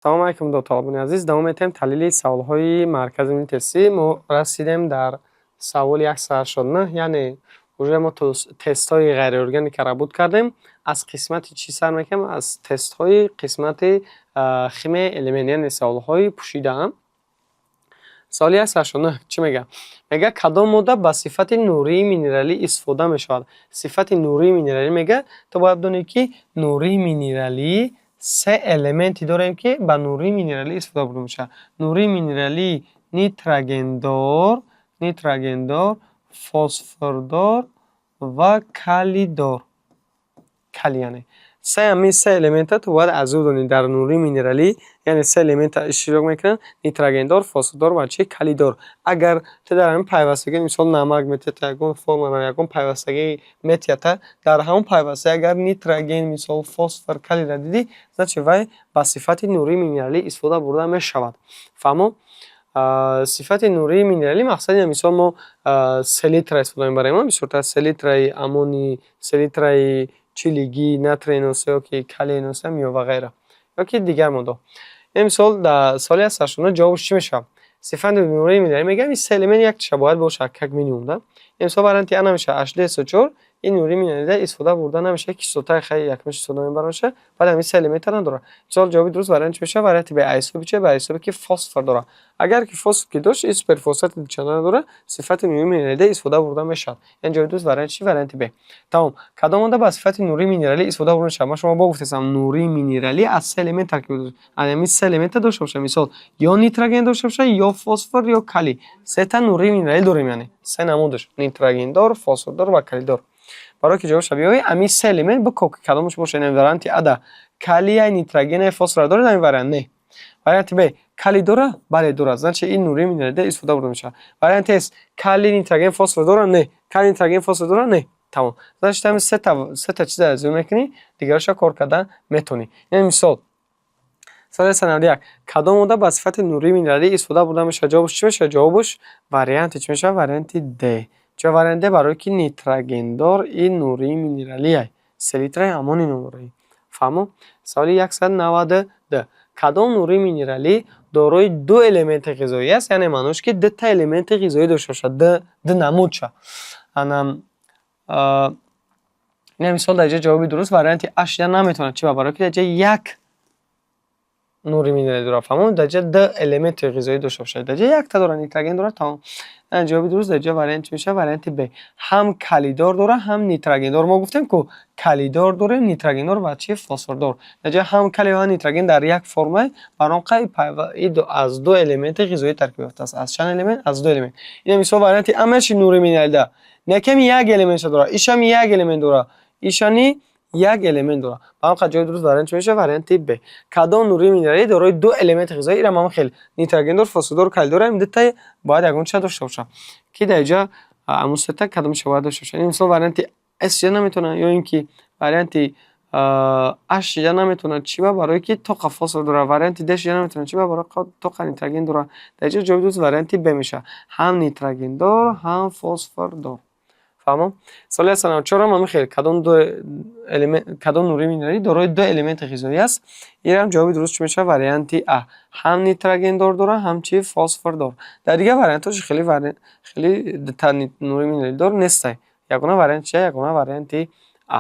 салом алейкум до талабони азиз. давом метавем таҳлили саволҳои маркази милли тести. мо расидем дар саволи 189, яъне уже мо тестҳои ғайриорганикаро работ кардем. аз қисмати чӣ сар мекунем? аз тестҳои қисмати химияи элемент, яъне саволҳои пӯшидаам. саволи 189 чӣ мега? мега кадом модда ба сифати нурии минералӣ истифода мешавад? сифати нурии минералӣ мега то бояд донӣ ки нурии минералӣ се элементи дорем ки ба нурии минералӣ истифода бурда мешавад. нурии минералӣ нитрогендор, фосфордор ва калидор. кали яъне се элемента то бояд аз ӯ донӣ дар нурии минералӣ, яъне се элемента иштирок мекунанд: нитрогендор, фосфордор ва чи калидор. агар то дар ҳамин пайвастагӣ мисол намак метиҳад, ягон формула, ягон пайвастагӣ метиҳад, дар ҳамон пайвастагӣ агар нитроген, мисол фосфор, калиро дидӣ, значит вай ба сифати нурии минералӣ истифода бурда мешавад. фаҳмо? сифати нурии минералӣ мақсади ин, мисол мо селитра истифода мебарем, бисёртар селитраи аммони, селитраи чилигӣ, натрии носе ёки калии носе ё ва ғайра, ёки дигар модда. мисол дар соли 189 ҷавобш чӣ мешавад? сифати нурии минералӣ мегӯям ин се элемент якташа бояд бошад как минимум да. мисол варианти а намешавад H2SO4 ин нурии минералида истифода бурда намешавад, кислотаи хеле якмеш истифода мебарда бошад, вале ин се элемента надорад. мисол ҷавоби дуруст вариант чӣ мешавад? варианти б. айсоби чӣ? ба айсоби ки фосфор дорад. агар ки фосфор ки дошт, ин суперфосфати дучанда надорад, сифати нурии минералида истифода бурда мешавад. ин ҷавоби дуруст варианти чӣ? варианти б. тамом. кадом модда ба сифати нурии минералӣ истифода бурда мешавад? ма шумо гуфтем нурии минералӣ аз се элемент таркиб дорад. ами се элемента дошта бошад, мисол ё нитроген дошта бошад, ё фосфор, ё калий. сета нурии минералӣ дорем, яъне се намудаш: нитрогендор, фосфордор ва калидор. барои ки ҷавоб шавиёи ами се элемент бо коки кадомаш бошад? ин варианти а да калия, нитрогена, фосфор дорад, ин вариант не. варианти б калий дорад? бале дорад, значит ин нурии минералида истифода бурда мешавад. варианти с калий, нитроген, фосфор дорад? не. калий, нитроген, фосфор дорад? не. тамом. значит ами сета чиза зӯ мекунӣ, дигараша кор кардан метавонӣ. ин мисол соли 191 кадом модда ба сифати нурии минералӣ истифода бурда мешавад? ҷавобш чӣ мешавад? ҷавобш варианти чӣ мешавад? варианти д. чо варианти д? барое ки нитрогендор ин нурии минералӣ селитраи аммони номбараи. фаҳмо? соли 192 кадом нурии минералӣ дорои ду элементи ғизоӣ аст? яъне маънош ки дута элементи ғизоӣ дошта бошад, ду намудша. ин мисол дар ҷои ҷавоби дуруст варианти а шида наметавонад. чӣ? барое ки дар ҷои як нурии минералӣ дорад. фаҳмо? дар ҷои ду элементи ғизоӣ дошта бошад, дар ҷои якта дорад, нитроген дорад. тамом. ҷавоби дуруст дар ҷои варианти чӣ мешавад? варианти б. ҳам калидор дорад, ҳам нитрогендор. мо гуфтем ку калидор дорем, нитрогендор ва чи фосфордор. дар ҷои ҳам калий ва нитроген дар як форма, барон қай аз ду элементи ғизоӣ таркиб ёфтааст. аз чанд элемент? аз ду элемент. ин мисол варианти а меши нурии минералида некам як элементша дорад, ишам як элемент дорад, ишани як элемент дорад. барон қай ҷавоби дуруст вариант чӣ мешавад? варианти б. кадом нурии минералӣ дорои ду элементи ғизоӣ? ира ман хел нитрогендор, фосфордор, калидор ин дута бояд ягон чиз дошта бошад ки дар ҷа амусета кадомша бояд дошта бошад. ин мисол варианти с шида наметавонад, ё ин ки варианти а шида наметавонад. чӣ? барое ки тоқа фосфор дорад. варианти д шида наметавонад. чӣ? барое ки тоқа нитроген дорад. дар ҷа ҷавоби дуруст варианти б мешавад. ҳам нитрогендор, ҳам фосфордор. фаҳмо? соли 194 ман мехел кадом нурии минералӣ дорои ду элементи ғизоӣ аст? инам ҷавоби дуруст чӣ мешавад? варианти а. ҳам нитроgendор дорад, ҳам чи фосфордор. дар дигар вариантош хеле дута нурии минералӣ дор нестай. ягона варианти чия? ягона варианти а.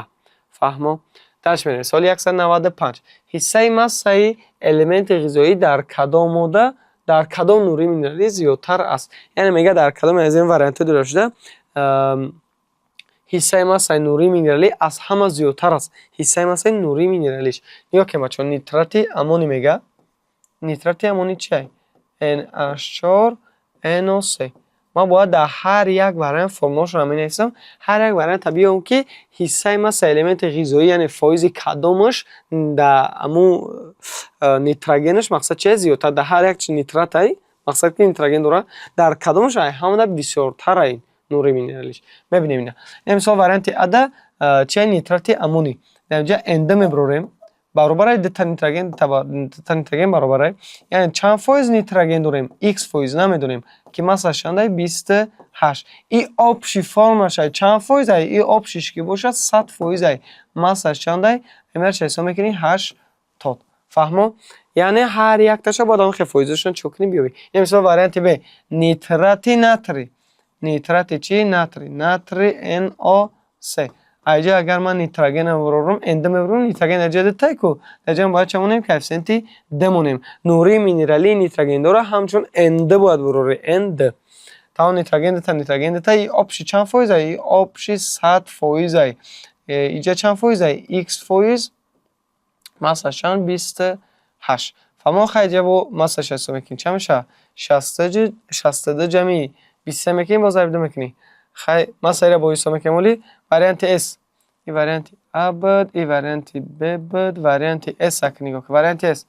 фаҳмо? дарш мерем. соли 195 ҳиссаи массаи элементи ғизоӣ дар кадом модда дар кадом нурии минералӣ зиёдтар аст? яъне мега дар кадом аз ин вариантҳо дида шуда ҳиссаи массаи нурии минералӣ аз ҳама зиёдтар аст. ҳиссаи массаи нурии минералиш нигоҳ ки бачаҳо, нитрати аммони мега. нитрати аммони чия? NH4 NO3. ма бояд дар ҳар як вариант формулашро менависам. ҳар як вариант биём ки ҳиссаи массаи элементи ғизоӣ, яъне фоизи кадомаш дар аму нитрогенаш мақсад чия? зиёдтар. дар ҳар як нитратай мақсад ки нитроген дорад, дар кадомаш ҳамада бисёртара нурии минералиш. мебинем ина. мисол варианти а да чия? нитрати аммони. дар ҷа нд мебарорем, баробари дута нитроген баробаре, яъне чанд фоиз нитроген дорем? x фоиз намедонем ки массаш чандай? 28. ин общи формулаш чанд фоиз? ин общиш ки бошад 100 фоиз. массаш чандай? имаш ҳисоб мекунӣ 80. فهمو؟ یعنی هر یک تاشا باید آن فایزشون چکنی بیابی. یعنی مثلا وارینت ب نیتراتی ناتری. نیتراتی چی؟ ناتری. ناتری NO3. اینجا اگر من نیتروژن برورم اند میبرم نیتروژن درجه تای کو درجه باید چمونیم کوفیشنتی دمونیم. نوری مینرالی نیتروژن داره همچون اند باید بروره اند. تا نیتروژن تا ای آبشی چند فایز ای آبشی 100 فایز ای اینجا چند فایز ای x فایز مثلا 28. فما خیلی با مثلا 60 میکنیم چند میشه 62 جمعی 23 میکنیم باز ضرب 2 میکنی خیلی مثلا با 20 میکنیم ولی وریانت S این وریانت A بود این وریانت B بود وریانت S اکنی که وریانت S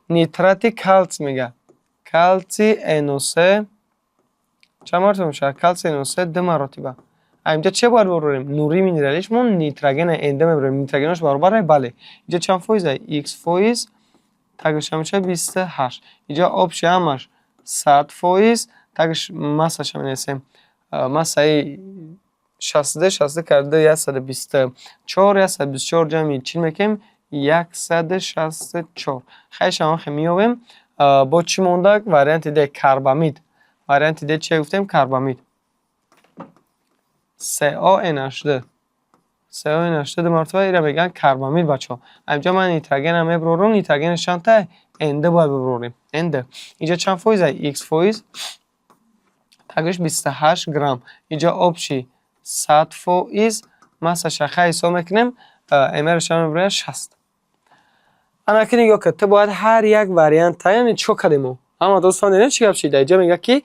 نیتراتی کالت میگه کالتی NO3 چند مرتبه میشه کالتی NO3 دو مرتبه اینجا چه باید بروریم نوری مینرالیش من نیتروژن انده میبریم نیتروژنش برابره بله اینجا چند فایز x فایز تگش میشه 28 اینجا آبش همش 100 فایز تگش مساش می‌نویسیم مسای 60 کرده 124 124 جمعی چی میکنیم 164 خیلی شما میابیم با چی مونده وریانت د کربامید وریانت د چی گفتیم کربامید CaNH2 CaNH2 مرتبه ایره بگن کربامید بچه ها اینجا من نیتروژن هم میبرورم نیتروژن چند انده باید ببروریم انده اینجا چند فایز ای x فایز تگش 28 گرم اینجا آبشی 100 فایز مسا شخه حساب میکنیم امرش هم میبره 60 انا که نگاه که باید هر یک وریانت یعنی چو کدیمو اما دوستان دیدن چی گپ شده اینجا میگه که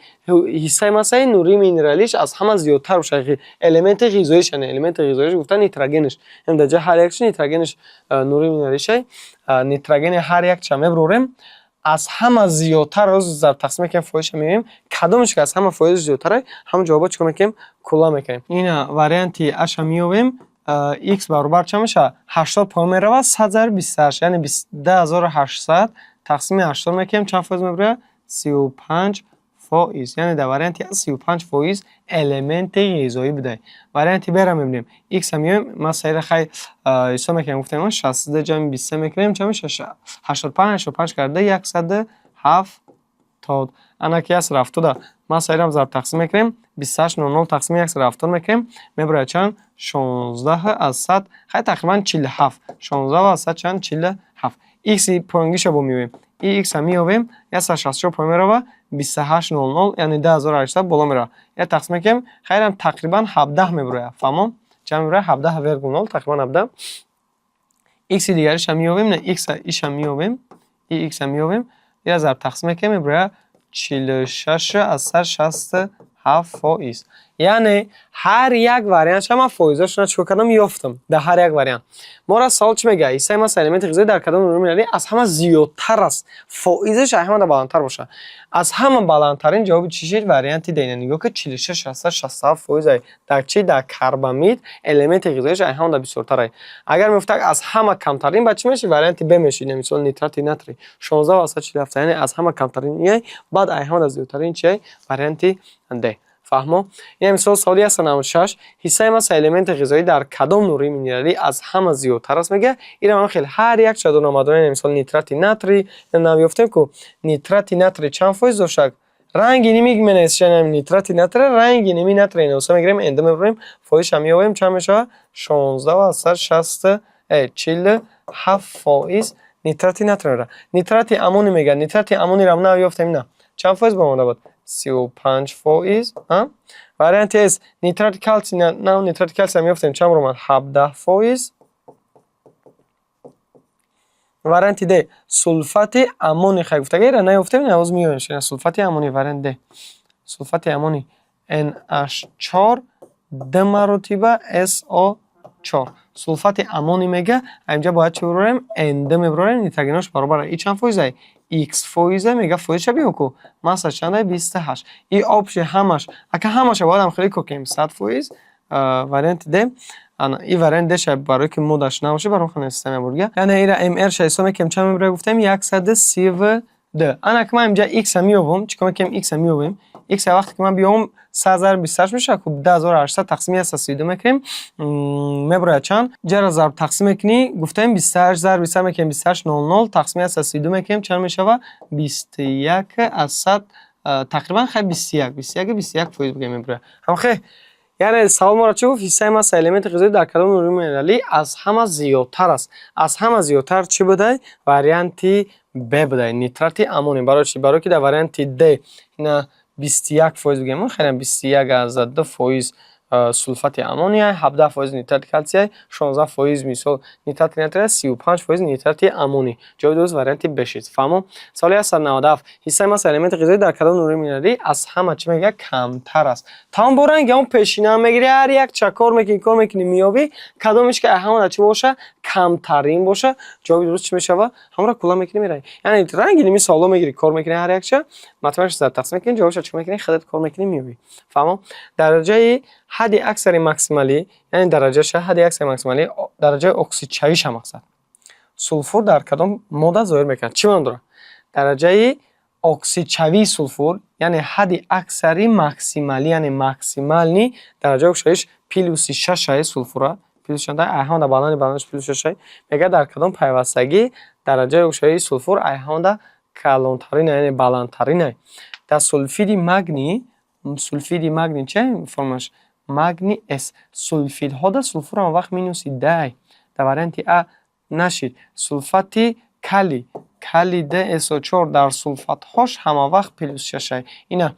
حصه مثلا نوری مینرالیش از همه زیادتر باشه المنت غذاییش نه المنت غذاییش گفتن نیتروژنش هم در جای هر یکش نیتروژنش نوری مینرالیش نیتروژن هر یک چمه بروریم از همه زیادتر از در تقسیم میکنیم فایش میگیم کدومش که از همه فایش زیادتره همون جوابا چیکار میکنیم کلا میکنیم این وریانتی اش میویم x برابر چه میشه 80 پا میره 128 یعنی 10800 تقسیم 80 میکنیم چند فایز میبره 35 فایز یعنی در وریانتی 35 فایز المنت غذایی بده وریانتی برام میبینیم x هم میایم ما سیر خیلی حساب میکنیم گفتیم 60 جمع 20 میکنیم چه میشه 85 کرده 107 تا انا کی است رفت دا ما سیرم ضرب تقسیم میکنیم 28 00 تقسیم 170 میکنیم میبره چند 16 از 100 خیلی تقریبا 47 16 از 100 چند 47 x پوینگیشو با میویم این x هم میویم 164 پوینگ میره 28 00 یعنی 10800 بالا میره یا تقسیم میکنیم خیلی هم تقریبا 17 میبره فهمم چند میبره 17.0 تقریبا 17 x دیگرش هم میویم نه x ایش هم میویم این x هم میویم یا ضرب تقسیم میکنیم میبره 46 از 167 فایز یعنی هر یک وریانت من فایزش رو چه کردم یافتم در هر یک وریانت ما را سوال چی میگه ایسای ما المنت غذایی در کدام نوری مینرالی از همه زیادتر است فایزش همه بالاتر باشه از همه بالاترین جواب چی شد وریانتی دینه نگاه که 46 از 167 فایز در چی در کربامید المنت غذاییش همه در بسیارتره اگر میفته از همه کمترین بچه میشه وریانتی ب میشه مثلا نیتراتی ناتری 16 از 147 یعنی از همه کمترین بعد همه از زیادترین چی وریانتی د فهمو این مثال سوالی است 96 حصه مثلا المنت غذایی در کدام نوری مینرالی از همه زیادتر است میگه اینا من خیلی هر یک چه دونه مادون مثال نیتراتی ناتری نمیافتیم که نیتراتی ناتری چند فایز داشت رنگی نمیگه نیتراتی ناتری رنگی نمی ناتری اینو میگیریم اند میبریم فایش هم میایم چند میشه 16 و 160 47 فایز نیتراتی ناتری را نیتراتی امونی میگه نیتراتی امونی را نمیافتیم نه چند فایز بمونه بود 35 فایز وریانت اس نیترات کلسیم نه نیترات کلسیم میافتیم چند رو من 17 فایز وریانت د سولفات امونی خیلی گفته اگر نیافتیم نه از میونش سولفات امونی وریانت د سولفات امونی NH4 دو مرتبه SO4 سولفات امونی میگه اینجا باید چه بروریم اند میبروریم نیتروژنش برابر این چند فایزه x فایزه میگه فایزش بیو کو مثلا چنده 28 این آبش همش اگه همش باید هم خیلی کوکیم 100 فایز وریانت د این وریانت دش برای که مودش نباشه برام خنه سیستم برگه یعنی ایرا ام ار شایسته میگم چند میبره گفتم 132 انا که من اینجا x میوم چیکار میکنم x میوم x وقتی که من بیام 3028 میشه خب 10800 تقسیم 132 میکنیم میبره چند جر ضرب تقسیم میکنی گفتیم 28 ضرب 20 میکنیم 2800 تقسیم 132 میکنیم چند میشه 21 از 100 تقریبا خیلی 21 فویز بگیم میبره هم خیلی یعنی سوال ما را چه گفت حصه ما الیمنت غذایی در کدام نوری مینرالی از همه زیادتر است از همه زیادتر چی بوده واریانتی ب بوده نیترات امونی برای چی برای که در واریانتی د اینا 21% بگیم خیلی 21 از 2% سولفات امونیا 17% نیترات کلسیم 16% مثال نیترات نتره 35% نیترات امونی جواب درست واریانت بشید فهمو سوال 197 حصه ما الیمنت غذایی در کدام نوری مینرالی از همه چی میگه کمتر است تمام برنگ اون پیشینه میگیری هر یک چکار میکنی کار میکنی میابی کدامش که همون چی باشه کمترین باشه جواب درست چی میشه همون را کلا میکنی میره یعنی رنگ نمی سوالو میگیری کار میکنی هر یک چه متوجه شد تقسیم میکنی جوابش چی میکنی خودت کار میکنی میابی فهمو درجه حد اکثر ماکسیمالی یعنی درجه حد اکثر ماکسیمالی درجه اکسیدشویش هم مقصد سولفور در کدام ماده ظاهر میکنه چی مانداره درجه اکسیدشوی سولفور یعنی حد اکثری ماکسیمالی یعنی ماکسیمال نی درجه اکسیدشویش پلوس 6 سولفور پلوس شده ایهان در بالانش پلوس 6 میگه در کدام پیوستگی درجه اکسیدشوی سولفور ایهان در کلانترین یعنی بالاترین در سولفید مگنی چه فرمش مگنی اس سولفید ها در سولفور هم وقت مینوس 10 در واریانت ا نشید سولفات کلی ده SO4 در سولفات هاش همه وقت پلوس 6 اینا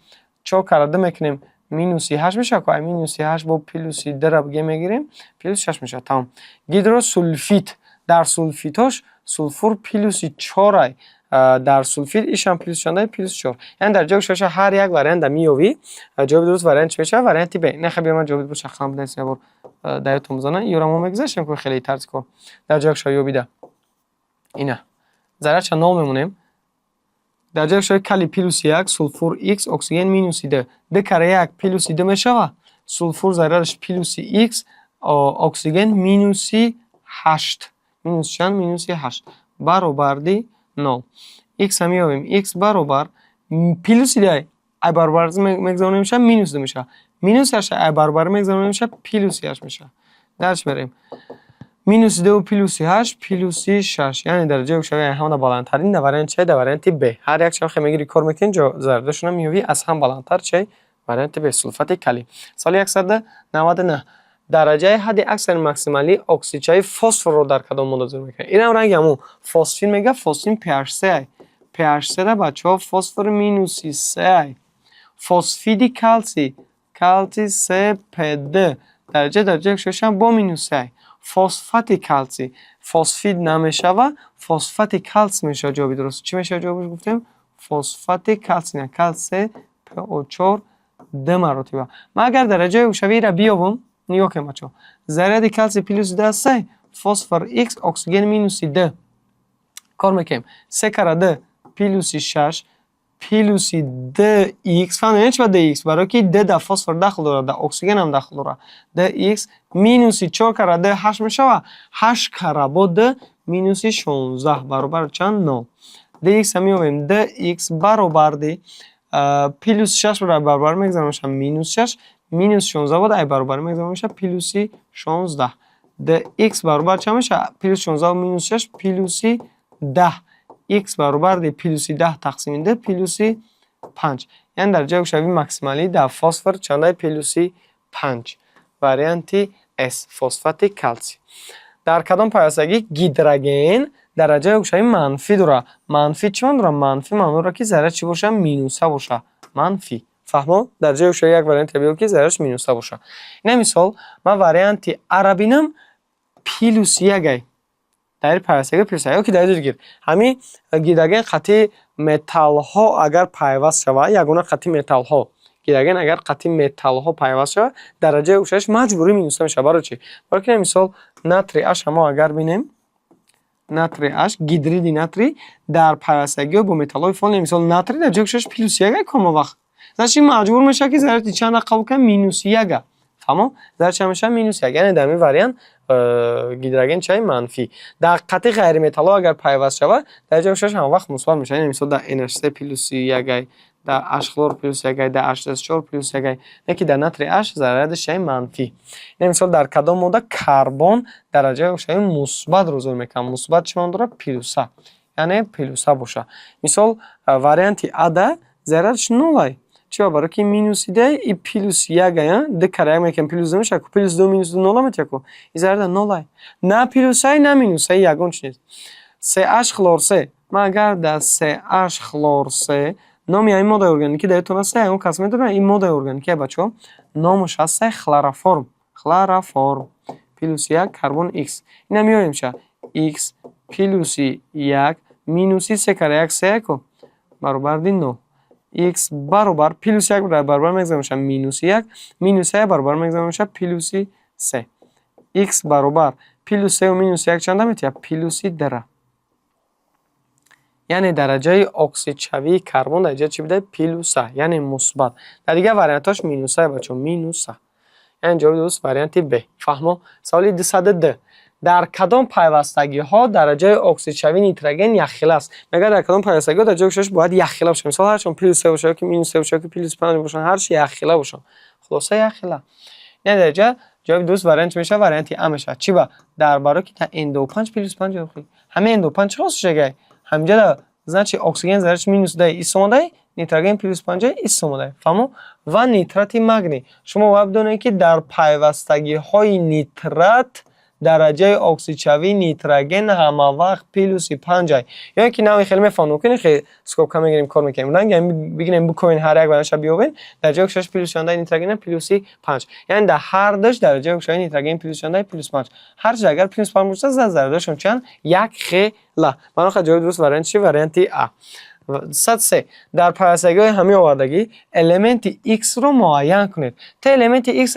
چو کرده میکنیم مینوس 8 میشه که مینوس 8 با پلوس 10 را بگه میگیریم پلوس 6 میشه تمام گیدروسولفید در سولفیتاش سولفور پلوس 4 در سولفید ایش هم پلوس شده پلوس 4 یعنی در جای شش هر یک واریانت میوی جواب درست واریانت میشه واریانت ب نه خب من جواب درست خام بدم سه بار دایتون بزنه یورامو میگذاشتم که خیلی طرز کو در جای شایو بیده اینا ذره چند نام میمونیم در جای شای کلی پلوس 1 سولفور x اکسیژن مینوس 2 د کره 1 پلوس 2 میشه سولفور ذرهش پلوس x اکسیژن مینوس 8 مینوس چند مینوس 8 برابر دی 0 x هم میابیم x برابر پلوس 2 ای برابر میگذاریم میشه مینوس 2 میشه مینوس 8 ای برابر میگذاریم میشه پلوس 8 میشه درش بریم مینوس 2 پلوس 8 پلوس 6 یعنی درجه اکسیدشوی همون بالاترین در واریانت چه در واریانت ب هر یک شاخه میگیری کار میکنین زردشون میوی از هم بالاتر چه واریانت ب سولفات کلی سال 199 درجه حد اکثر ماکسیمالی اکسیدشوی فسفر رو در کدام ماده ظاهر میکنه اینم رنگ همون فسفین میگه فسفین pH 3 pH 3 را بچه‌ها فسفر مینوس 3 فسفید کلسی 3 پد درجه اکسیدشویش هم با مینوس 3 فسفات کلسی فسفید نمیشه و فسفات کلس میشه جوابی درست چی میشه جوابش گفتیم فسفات کلسی نه کلس PO4 د مراتبه ما اگر درجه اکسیدشوی را بیابم نگاه کنیم بچه‌ها ذره کلسی پلوس 10 3 فسفر x اکسیژن مینوس 2 کار میکنیم 3 کره 2 پلوس 6 پلوس د x فهمیدین چه د x برای که د فسفر داخل داره د اکسیژن هم داخل داره د x مینوس 4 کره د 8 میشه و 8 کره با د مینوس 16 برابر چند 9 د x هم میابیم د x برابر دی پلوس 6 برابر میگذارم میشه مینوس 6 مینوس 16 بود ای برابر میگذارم میشه پلوس 16 د x برابر چه میشه پلوس 16 و مینوس 6 پلوس 10 x برابر دی پلوس 10 تقسیم ده پلوس 5 یعنی درجه اکسیدشوی ماکسیمالی در فسفر چنده پلوس 5 واریانت S فسفات کلسی در کدام پیوستگی گیدروژن درجه اکسیدشوی منفی داره منفی چی داره منفی معنی که ذره چی باشه مینوس باشه منفی فهمو درجه اکسیدشوی یک واریانت بیو که ذرهش مینوس باشه این مثال ما واریانت عربینم پلوس 1 در پیوستگی پلوس 1 که در گیر همین گیدروژن خطی متال ها اگر پیوست شود یگانه خطی متال ها گیدروژن اگر قطعی متال ها پیوست شود درجه اکسیدشویش مجبوری مینوس میشه برای چی برای که مثال ناتری اش ما اگر ببینیم ناتری اش گیدرید ناتری در پیوستگی با متال های فعال مثال ناتری درجه اکسیدشویش پلوس 1 کم وقت زاشی مجبور میشه که ذره چند قبول کنه مینوس 1 فهمو در چه میشه مینوس یک، یعنی در این وریانت گیدروژن چای منفی. در قطع غیر متال اگر پیوست شود در جای 6 هم وقت مثبت میشه، یعنی مثلا در NH3 پلس 1 در H کلور پلس 1 در H4 پلس 1 یکی در نتر H ضررش چای منفی. یعنی مثلا در کدام ماده کربن درجه چای مثبت رو ظاهر میکنه، مثبت چون داره پلس، یعنی پلس باشه. مثال وریانت A ده ضررش 0 چرا؟ برای که مینوس ده ای پلس 1 ده کره میکنم پلس 2 میشه، پلس 2 مینوس 2 0 میشه، این ضرر 0 نه پلس نه مینوس یگان چیز. 3H کلور 3 ما اگر در 3H کلور 3 نامی این ماده ارگانیکی در تون است، اون کس میدونه این ماده ارگانیکی بچه‌ها نامش هست کلروفرم. کلروفرم پلس 1 کربن X اینا میاریم شه X پلس 1 مینوس 3 کره 1 3 کو برابر 9 x برابر پلس 1 برابر میگذارم میشه مینوس 1 مینوس 1 برابر میگذارم میشه پلس 3 x برابر پلس 3 و مینوس 1 چند میشه پلس 2 یعنی درجه اکسید شوی کربن درجه چی بوده پلس یعنی مثبت. در دیگه وریانتاش مینوس بچو مینوس یعنی جواب درست وریانت ب. فهمو؟ سوال 202 در کدام پیوستگی ها درجه اکسید شوی نیتروژن یخیل است؟ میگه در کدام پیوستگی ها درجه اکسیدش باید یخیل باشه. مثلا هر چون پلس 3 باشه که مینوس 3 باشه که پلس 5 باشه هر چی یخیل باشه. خلاصه یخیل. یعنی درجه جواب درست وریانت میشه وریانت ا میشه. چی با درباره که تا اندو5 پلس 5 بخوی. همه اندو5 چقدر شگه؟ همینجا значит اکسیژن ذرهش مینوس 10 ایسومده نیتروژن پلس 5 ایسومده. فهمو؟ و نیترات مگنی شما باید بدونید که در پیوستگی های نیترات درجه اکسید شوی نیتروژن همه وقت پلس 5 یعنی که نوع خیلی میفهمون کنین خیلی اسکوپ کم میگیریم کار میکنیم رنگ بگیم بکنین هر یک برنامه بیاین درجه اکسیدش پلس 15 نیتروژن پلس 5 یعنی در هر دش درجه اکسید نیتروژن پلس 15 پلس 5 هر چیز اگر پلس 5 باشه ضررشون چند یک خیلی من خود جواب درست وریانت چی وریانت ا. 103 در پیوستگی های همی آوردگی الیمنت X رو معین کنید. تا الیمنت X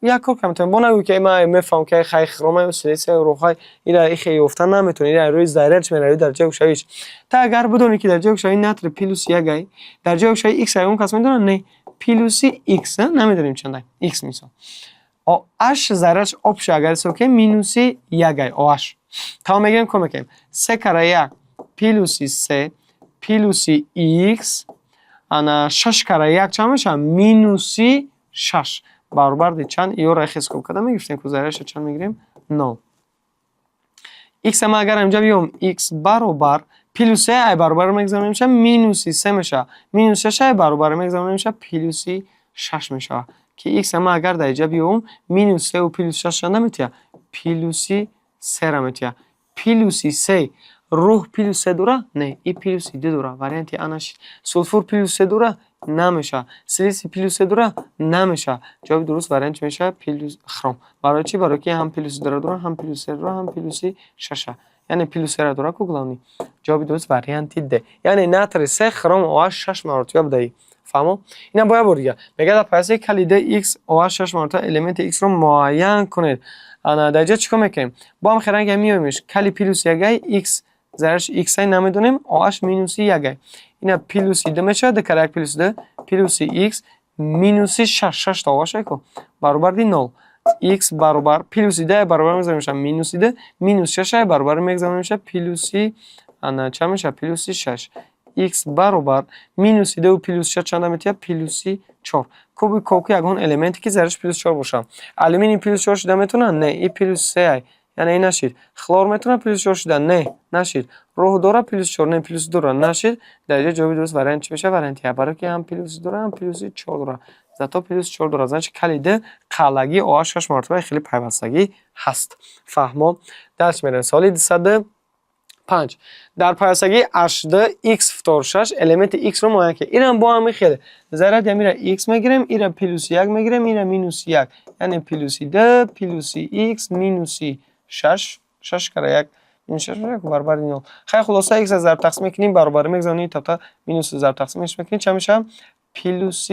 یک کار کنم تو نگو که من میفهم که خیلی خرومه و سلیسه و روحای این خیلی افتن نمیتونی این روی ضررش میره در جای گوشایش. تا اگر بدونی که در جای گوشای نتر پلس 1 در جای گوشای X اون کس میدونه نه پلس X نمیدونیم چنده X میشه. اش ضررش آبش اگر سوکه مینوس 1 آش. تا میگیم کم میکنیم 3 کره 1 پلس 3 پلس x انا 6 کره 1 چند میشه مینوس 6 برابر دی چند یو را حساب کردم میگفتیم که ضررش چند میگیریم 9 x ما اگر اینجا بیام x برابر پلس 3 برابر میگذاریم میشه مینوس 3 میشه مینوس 6 برابر میگذاریم میشه پلس 6 میشه که x ما اگر در اینجا بیام مینوس 3 و پلس 6 چند میشه پلس 3 را میشه پلس 3 روح پلس 3 دوره نه ای پلس 2 دوره وریانت انش سولفور پلس 3 دوره نمیشه سلیسی پلس 3 دوره نمیشه جواب درست وریانت میشه پلس خرم برای چی برای که هم پلس 2 دوره هم پلس 3 دوره هم پلس 6 یعنی پلس 3 دوره کوگلانی جواب درست وریانت ده یعنی نتر 3 خرم او 6 مرتبه بده فهمو اینا باید بردیگه میگه در پیوسته کلیده x او 6 مرتبه الیمنت x رو معین کنید انا درجه چیکار میکنیم با هم خرنگ میامیش کلی پلس 1 x ضررش x نمیدونیم آش مینوس 1 اینا پلس 2 میشه ده کرک پلس 2 پلس x مینوس 6 تا باشه کو برابر دی 0 x برابر پلس 2 برابر میذاریم میشه مینوس 2 مینوس 6 برابر میذاریم میشه پلس انا چه میشه پلس 6 x برابر مینوس 2 و پلس 6 چند میشه پلس 4 کوبی کوکی اگون الیمنتی که ضررش پلس 4 باشه آلومینیوم پلس 4 شده میتونه نه ای پلس 3 یعنی این نشید خلور میتونه پلس 4 شده نه نشید روح داره پلس 4 نه پلس 2 نشید درجه جواب درست وریانت چی میشه وریانت برای که هم پلس 2 هم پلس 4 داره زتا پلس 4 داره زنش کلیده قلگی او 6 مرتبه خیلی پیوستگی هست فهمو درس میرن سال 205 در پیوستگی 8 x فتور 6 الیمنت x رو معین که اینم با هم خیلی ضرر میره x میگیریم اینا پلس 1 میگیریم اینا مینوس 1 یعنی پلس 2 پلس x مینوس 6 کره 1 این 6 برابر 0 خیلی خلاصه x از ضرب تقسیم میکنیم برابر میگذاریم تا مینوس ضرب تقسیمش میکنیم چه میشه پلس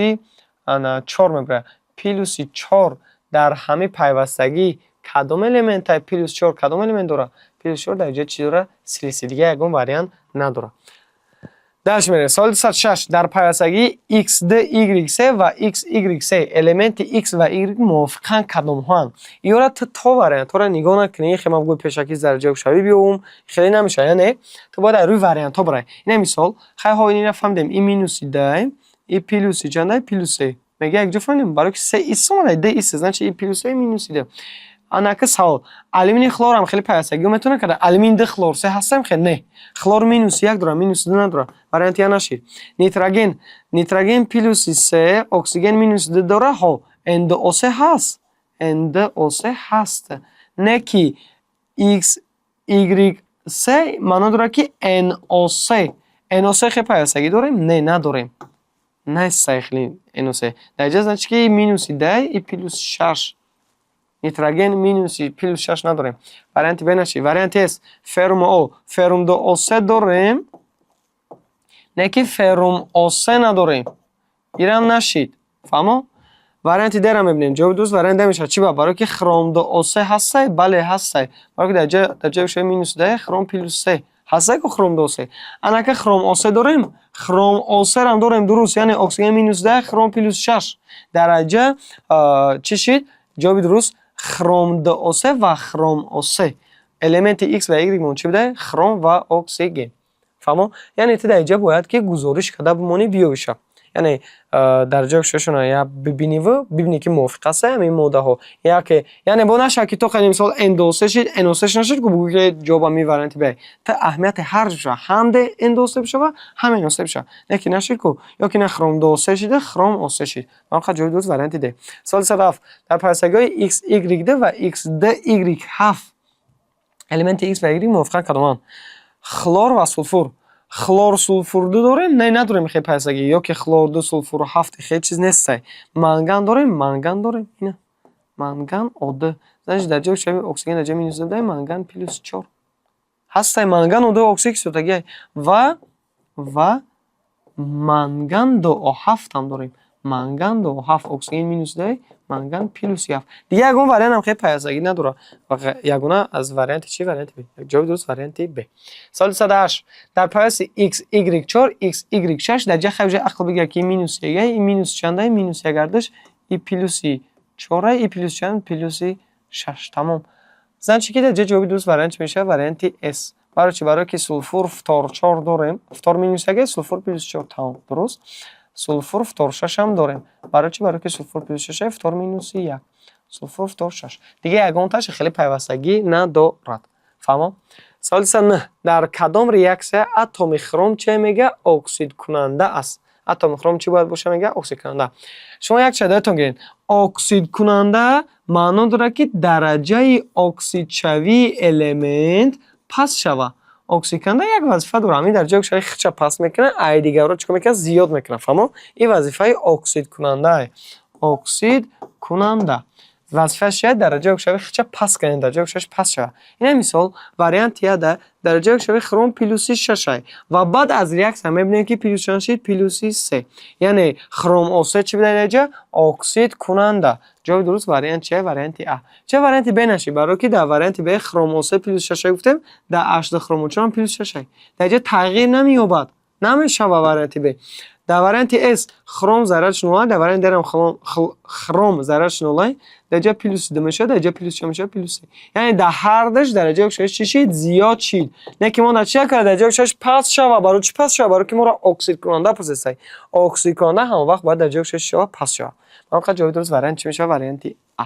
انا 4 میبره پلس 4 در همه پیوستگی کدام الیمنت پلس 4 کدام الیمنت داره پلس 4 در جای چی داره سلیسی دیگه یگون وریانت نداره درش میره. سوال 206 در پیوستگی XD YC و XYC الемент X و Y موافقن کدام ها؟ اینا تو وریانت ها رو نگاه نکنی. خیلی من بگم پیشکی درجه شوی بیام خیلی نمیشه. یعنی تو باید روی وریانت ها برای این مثال خیلی ها اینو فهمیدیم. این مینوسی دایم ای پلوسی چنده پلوسی میگه یک جا فهمیدیم برای که سه ایس اومده ده ایس значит ای پلوسی مینوسی ده. آنکه سوال آلومینی خلور هم خیلی پیوستگی میتونه کنه. آلومین ده خلور سه هستم خیلی نه. خلور مینوس یک داره مینوس دو نداره. وریانت یا نشید. نیتروژن پلوسی سه اکسیژن مینوس دو داره ها NO3 هست. NO3 هست. نه کی X Y سه معنا داره که NO3 خیلی پیوستگی داریم؟ نه نداریم. نه خیلی NO3 در جز значит که مینوسی ده ای پلوس 6 نیتروژن مینوسی پلوس 6 نداریم. وریانت ب نشید. وریانت اس فرم او فرم دو O3 داریم. نه که فرم O3 نداریم. ایران نشید. فهمو؟ وریانت در هم ببینیم. جواب دوست وریانت میشه چی با برای که خروم دو O3 هسته بله هسته. برای که در جای شوی مینوس ده خروم پلوس 3 هسته که خروم دو 3. انا که خروم O3 داریم خروم O3 هم داریم درست یعنی اکسیژن مینوس ده خروم پلوس 6 درجه چی شید؟ جواب درست خروم دو O3 و خروم O3 الемент X و Y مون چی بوده؟ خروم و اکسیژن. فهمو؟ یعنی تو در اینجا باید که گزارش کده بمونی بیاوشه. یعنی در جای ششون یا ببینی که موافق است همین موده ها یا که یعنی با نشه که تو خیلی مثال اندوسه شید انوسش نشید که بگو که جواب می وارنتی به تا اهمیت هر جا هم ده اندوسه بشه و هم انوسه بشه نه که نشید که یا که نه خروم دوسه شده خروم اوسه شید من خواهد جواب دوست وارنتی ده. سال 107 در پیوستگی X Y ده و X ده Y هفت الемент X و Y موافقن کدومان؟ خلور و سولفور. خلور سولفور دو داریم؟ نه نداریم خیلی پیوستگی یا که خلور دو سولفور هفت خیلی چیز نیست. منگان داریم؟ منگان داریم. اینه منگان اوده значит در جای شوی اکسیژن در جای مینوس ده منگان پلوس 4 هست. منگان اوده اکسیژن سوتگی و منگان دو هفت هم داریم. منگان دو هفت اکسیژن مینوس ده منگان پلوس 7 دیگه یگون وریانت هم خیلی پیوستگی نداره و یگونه از وریانت چی وریانت ب جواب درست وریانت ب. سال 108 در پیوست X Y 4 X Y 6 در جای خواهی عقل بگیر که مینوس 1 این مینوس چنده مینوس 1 گردش ای پلوس 4 ای پلوس چند پلوس 6 تمام. значит که در جای جواب درست وریانت میشه وریانت S. برای چی؟ برای که سولفور فتور 4 داریم. فتور مینوس 1 سولفور پلوس 4 تمام درست. سولفور فتور 6 هم داریم. برای چی؟ برای که سولفور پلوس 6 فتور مینوس 1 سولفور فتور 6 دیگه یگان تاش خیلی پیوستگی ندارد. فهمو؟ سوال 9 در کدام ریاکسیون اتم خروم چه میگه اکسید کننده است؟ اتم خروم چی باید باشه میگه اکسید کننده. شما یک چه دایتون گیرین اکسید کننده معنا داره که درجه اکسید شوی الемент پس شوه. اکسید کننده یک وظیفه داره همین در جای شوی خچه پس میکنه ای دیگه رو چیکار میکنه زیاد میکنه. فهمو؟ این وظیفه اکسید کننده اکسید کننده وظیفه‌اش چیه؟ درجه شوی خچه پس کنه درجه شویش پس شوه. این مثال وریانت یا در درجه شوی خروم پلوس 6 و بعد از ریاکس هم میبینیم که پلوس چند شد پلوس 3 یعنی خروم اوسه چی بوده درجه اکسید کننده. جواب درست وریانت چیه؟ وریانت ا. چه وریانت ب نشی؟ برای که در وریانت ب خروم اوسه پلوس 6 گفتیم در 8 خروم چون پلوس 6 درجه تغییر نمییابد نمیشه وریانت ب. در وریانت اس خروم ضررش 0 در وریانت درم خروم ضررش 0 درجه پلوس 2 میشه درجه پلوس 4 میشه پلوس 3 یعنی در هر دش درجه اکسیدش چی شید زیاد شید نه که ما چی کرد درجه اکسیدش پس شوه برای چی پس شوه برای که ما را اکسید کننده پس است اکسید کننده هم وقت باید درجه اکسیدش شوه پس شوه. ما خواهد جواب درست وریانت چی میشه؟ وریانت ا.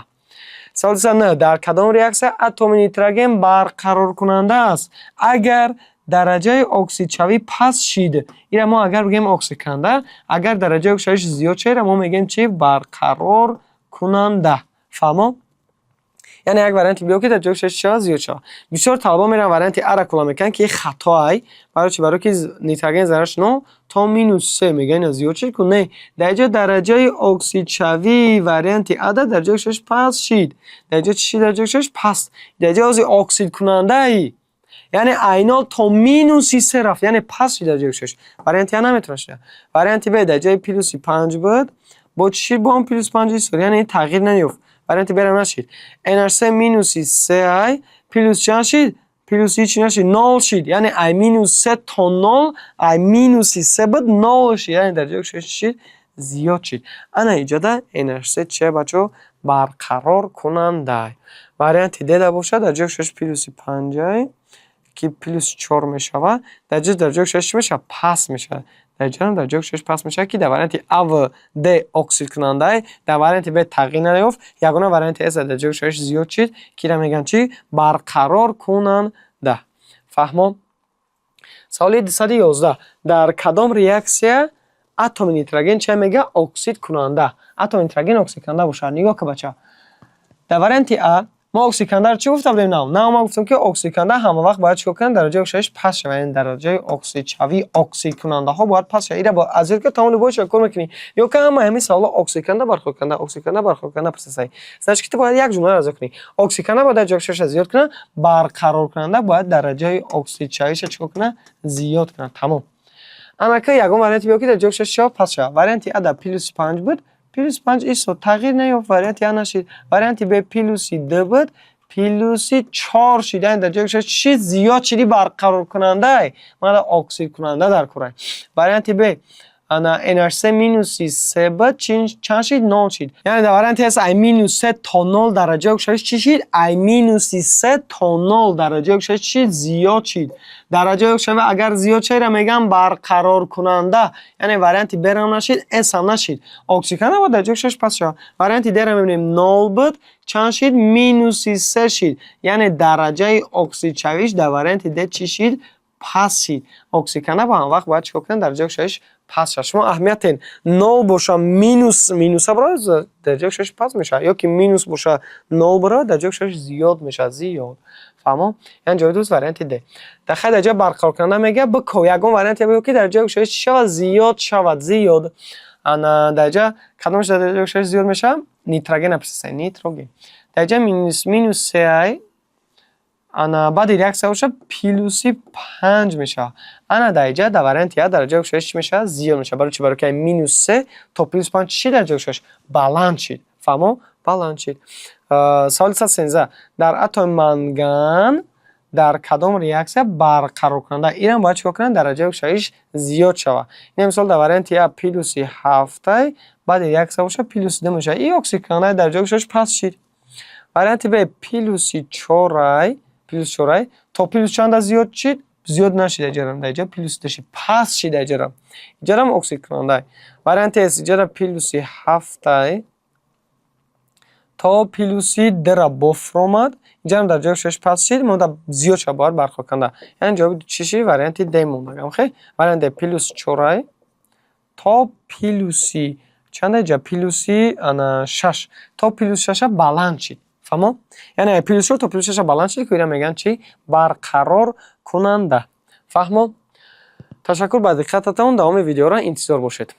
سوال 9 در کدام ریاکسیون اتم نیتروژن برقرار کننده است اگر درجه اکسید شوی پس شید؟ این ما اگر بگیم اکسید کننده اگر درجه اکسیدش زیاد شه ما میگیم چی؟ برقرار کننده. فهمو؟ یعنی یک وریانت بیو که درجه اکسیدش چه زیاد شه. بسیار طلبا میرن وریانت ا را کلا میکنن که خطایی برای چی؟ برای که نیتروژن ضررش 9 تا مینوس 3 میگن زیاد شه که نه درجه اکسید شوی وریانت ا درجه اکسیدش پس شید درجه چی؟ درجه اکسیدش پس درجه اکسید کننده ای یعنی اینال تا مینوس 3 رفت یعنی پس درجه اکسیدش وریانت ا نمیتونه شه. وریانت ب درجه پلوس 5 بود با چی با پلوس 5 سر یعنی تغییر نمیافت وریانت ب نشید NH3 مینوس 3 پلوس چند شید پلوسی چی نشید؟ نول شید. یعنی ای مینوس 3 تا 0 ای مینوس 3 بود نول شید. یعنی درجه یکشش شید زیاد شید. انا ایجاده انرژی چه بچه برقرار کننده. وریانت دیده باشه درجه یکشش پلوسی 5 که پلوس 4 میشه درجه یکشش میشه پس میشه. درجه یکشش پس میشه که در وریانت او د اکسید کننده در وریانت ب تغییر نیافت. یگانه وریانت اس درجه یکشش زیاد شید که را میگن چی؟ برقرار کننده. فهمون؟ سوال 211 در کدام ریاکسیه اتم نیتروژن چه میگه؟ اکسید کننده. اتم نیتروژن اکسید کننده باشه. نگاه که بچه در وریانت ا ما اکسید کننده رو چی گفته بودیم؟ نه ما گفتیم که اکسید کننده همه وقت باید چیکار کنن؟ درجه یکشش پس شود. یعنی درجه اکسید شوی اکسید کننده ها باید پس شود. اینا با از اینکه تمام باید چیکار میکنی؟ یا که همین سوالا اکسید کننده برخورد کننده پرسیدی. سرچ که باید یک جمله را کنی. اکسید کننده باید درجه یکشش زیاد کنه، برقرار کننده باید درجه اکسید شویش چیکار کنه؟ زیاد کنه. تمام. اما که یگان وریانت بیا که درجه یکشش شو پس شود. وریانت ا در پلوس 5 بود. پلوس 5 ایسو تغییر نیافت. وریانت ا نشید. وریانت ب پلوسی 2 بود. پلوسی 4 شید. یعنی درجه یکشش چی زیاد شدی برقرار کننده مال اکسید کننده در کره. وریانت ب انا انرژی مینوسی 3 بود چند شید؟ 0 شید. یعنی در وریانت اس ای مینوس 3 تا 0 درجه یکشش چی شید؟ ای مینوسی 3 تا 0 درجه یکشش چی زیاد شید. درجه یکشش اگر زیاد شید را میگم برقرار کننده. یعنی وریانت ب هم نشید اس هم نشید. اکسید کننده با درجه یکشش پس شد. وریانت د را میبینیم 0 بود چند شید؟ مینوسی 3 شید. یعنی درجه اکسید شویش در وریانت د چی شید؟ پس شید. اکسید کننده با هم وقت باید چیکار کنن؟ درجه یکشش پس شد. شما اهمیت این 0 باشه مینوس برای درجه یکشش پس میشه، یا که مینوس باشه 0 برای درجه یکشش زیاد میشه. زیاد. فهمو؟ یعنی جای دوست وریانت د در خیلی درجه برقرار کننده میگه بکو یگان وریانت بگو که درجه یکشش شود زیاد. انا درجه کدامش درجه یکشش زیاد میشه؟ نیتروژن پرسیدن. نیتروژن درجه مینوس 3 انا بعد ریاکسیون باشه پلوسی 5 میشه. انا درجه در وریانت ا درجه یکشش میشه زیاد میشه. برای چی؟ برای که مینوس 3 تا پلوس 5 چی درجه یکشش بلند شید. فهمو؟ بلند شید. سوال 113 در اتم منگان در کدام ریاکسیون برقرار کننده اینا باید چیکار کنن؟ درجه یکشش زیاد شود. این مثال در وریانت ا پلوسی 7 بعد ریاکسیون باشه پلوس 2 میشه. این اکسید کننده درجه یکشش پس شید. وریانت ب پلوسی 4 تا پلوس چند زیاد شید؟ زیاد نشید. جرم درجه پلوس داشت پس شید. جرم اکسید کننده. وریانت اس جرم پلوسی 7 تا پلوسی 2 را بفر آمد. جرم درجه یکشش پس شید مونده زیاد شد باید برخورد کننده. یعنی جواب چی شید؟ وریانت د مونده. خیلی وریانت پلوس 4 تا پلوسی چند جا پلوسی 6 تا پلوس 6 بلند شید. فهمو؟ یعنی پلوس 4 تا پلوس 6 بلند شد که اینا میگن چی؟ برقرار کننده. فهمو؟ تشکر. با دقتتون دوام ویدیو را انتظار باشید.